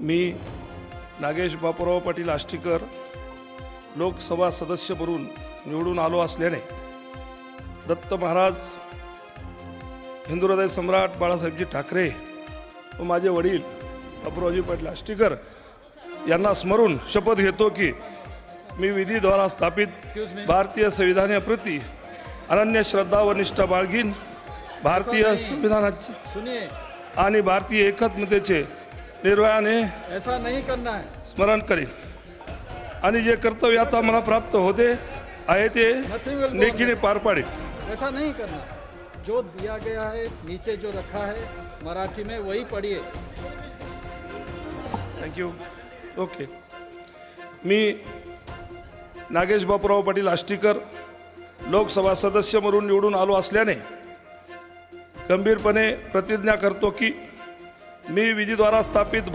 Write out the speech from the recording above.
मी नागेश बापूराव पाटील आष्टीकर लोकसभा सदस्य म्हणून निवडून आलो असल्याने दत्त महाराज, हिंदू हृदय सम्राट बाळासाहेबजी ठाकरे व माझे वडील बापूरावजी पाटील आष्टीकर यांना स्मरून शपथ घेतो की मी विधीद्वारा स्थापित भारतीय संविधानाप्रती अनन्य श्रद्धा व निष्ठा बाळगीन, भारतीय संविधानाचे आणि भारतीय एकात्मतेचे निर्भयाने ऐसा नहीं करना है स्मरण करेन आणि जे कर्तव्य आता मला प्राप्त होते आहे ते नेकीने पार पाडेन। ऐसा नहीं करना, जो दिया गया है नीचे जो रखा है मराठी में वही पढ़िए। थँक्यू। ओके। मी नागेश बापूराव पाटील आष्टीकर लोकसभा सदस्य म्हणून निवडून आलो असल्याने गंभीरपणे प्रतिज्ञा करतो की मी विधीद्वारा स्थापित